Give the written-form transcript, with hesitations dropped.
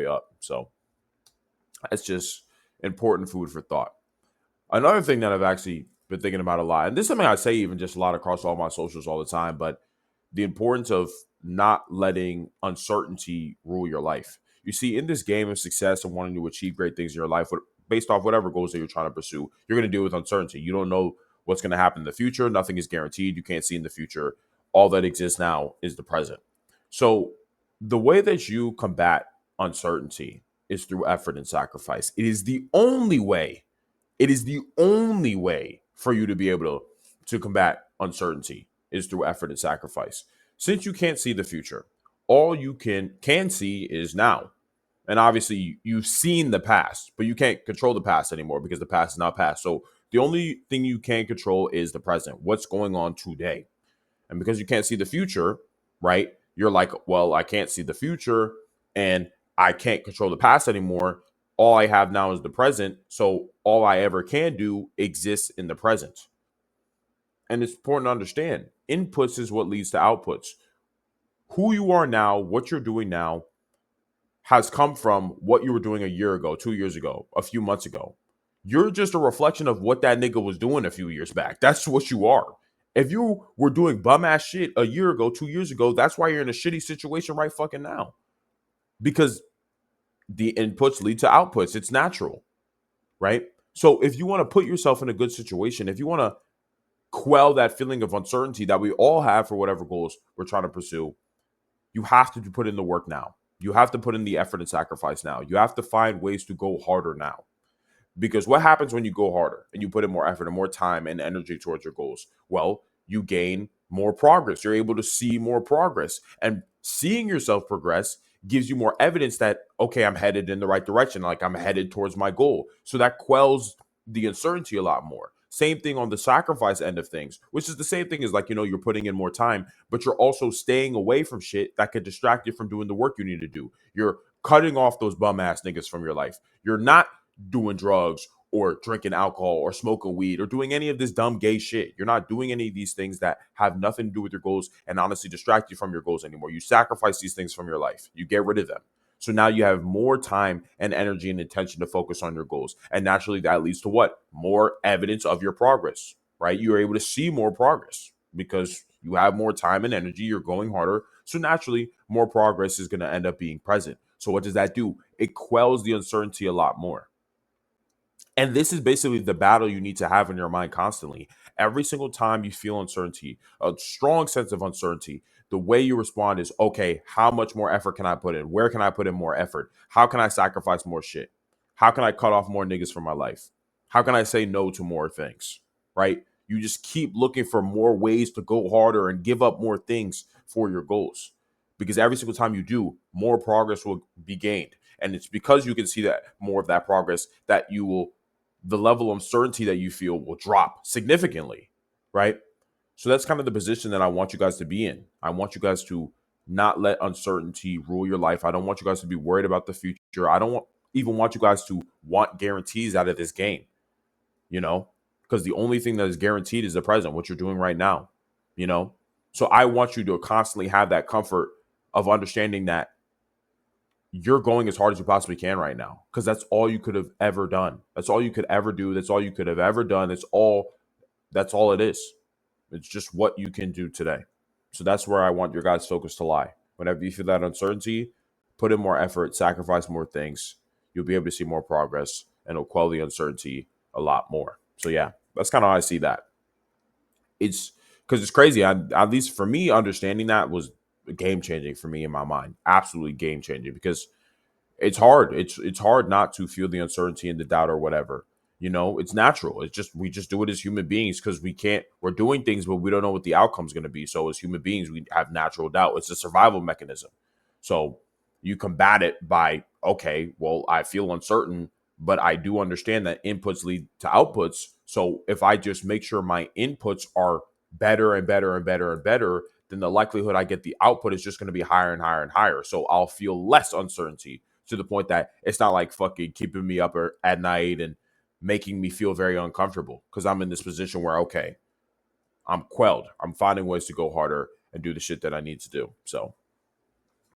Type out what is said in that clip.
up. So that's just important food for thought. Another thing that I've actually been thinking about a lot, and this is something I say even just a lot across all my socials all the time, but the importance of not letting uncertainty rule your life. You see, in this game of success and wanting to achieve great things in your life, based off whatever goals that you're trying to pursue, you're going to deal with uncertainty. You don't know what's going to happen in the future. Nothing is guaranteed. You can't see in the future. All that exists now is the present. So, the way that you combat uncertainty is through effort and sacrifice. It is the only way for you to be able to combat uncertainty is through effort and sacrifice. Since you can't see the future, all you can see is now. And obviously you've seen the past, but you can't control the past anymore because the past is now past. So the only thing you can control is the present, what's going on today. And because you can't see the future, right? You're like, well, I can't see the future and I can't control the past anymore. All I have now is the present. So all I ever can do exists in the present. And it's important to understand inputs is what leads to outputs. Who you are now, what you're doing now, has come from what you were doing a year ago, 2 years ago, a few months ago. You're just a reflection of what that nigga was doing a few years back. That's what you are. If you were doing bum ass shit a year ago, 2 years ago, that's why you're in a shitty situation right fucking now. Because the inputs lead to outputs. It's natural, right? So if you want to put yourself in a good situation, if you want to quell that feeling of uncertainty that we all have for whatever goals we're trying to pursue, you have to put in the work now. You have to put in the effort and sacrifice now. You have to find ways to go harder now. Because what happens when you go harder and you put in more effort and more time and energy towards your goals? Well, you gain more progress. You're able to see more progress. And seeing yourself progress gives you more evidence that, okay, I'm headed in the right direction. Like I'm headed towards my goal. So that quells the uncertainty a lot more. Same thing on the sacrifice end of things, which is the same thing as like, you're putting in more time, but you're also staying away from shit that could distract you from doing the work you need to do. You're cutting off those bum ass niggas from your life. You're not doing drugs or drinking alcohol or smoking weed or doing any of this dumb gay shit. You're not doing any of these things that have nothing to do with your goals and honestly distract you from your goals anymore. You sacrifice these things from your life. You get rid of them. So now you have more time and energy and attention to focus on your goals. And naturally that leads to what? More evidence of your progress, right? You're able to see more progress because you have more time and energy. You're going harder. So naturally more progress is going to end up being present. So what does that do? It quells the uncertainty a lot more. And this is basically the battle you need to have in your mind constantly. Every single time you feel uncertainty, a strong sense of uncertainty, the way you respond is, okay, how much more effort can I put in? Where can I put in more effort? How can I sacrifice more shit? How can I cut off more niggas from my life? How can I say no to more things? Right? You just keep looking for more ways to go harder and give up more things for your goals. Because every single time you do, more progress will be gained. And it's because you can see that more of that progress that you will the level of uncertainty that you feel will drop significantly, right? So that's kind of the position that I want you guys to be in. I want you guys to not let uncertainty rule your life. I don't want you guys to be worried about the future. I don't even want you guys to want guarantees out of this game, because the only thing that is guaranteed is the present, what you're doing right now, you know? So I want you to constantly have that comfort of understanding that you're going as hard as you possibly can right now because that's all you could have ever done. That's all you could ever do. That's all you could have ever done. That's all it is. It's just what you can do today. So that's where I want your guys' focus to lie. Whenever you feel that uncertainty, put in more effort, sacrifice more things. You'll be able to see more progress and it'll quell the uncertainty a lot more. So yeah, that's kind of how I see that. It's because it's crazy. At least for me, understanding that was game changing for me in my mind. Absolutely game changing because it's hard. It's hard not to feel the uncertainty and the doubt or whatever. It's natural. It's just we just do it as human beings because we're doing things, but we don't know what the outcome's going to be. So as human beings, we have natural doubt. It's a survival mechanism. So you combat it by, okay, well, I feel uncertain, but I do understand that inputs lead to outputs. So if I just make sure my inputs are better and better and better and better, then the likelihood I get the output is just going to be higher and higher and higher. So I'll feel less uncertainty to the point that it's not like fucking keeping me up at night and making me feel very uncomfortable because I'm in this position where, okay, I'm quelled. I'm finding ways to go harder and do the shit that I need to do. So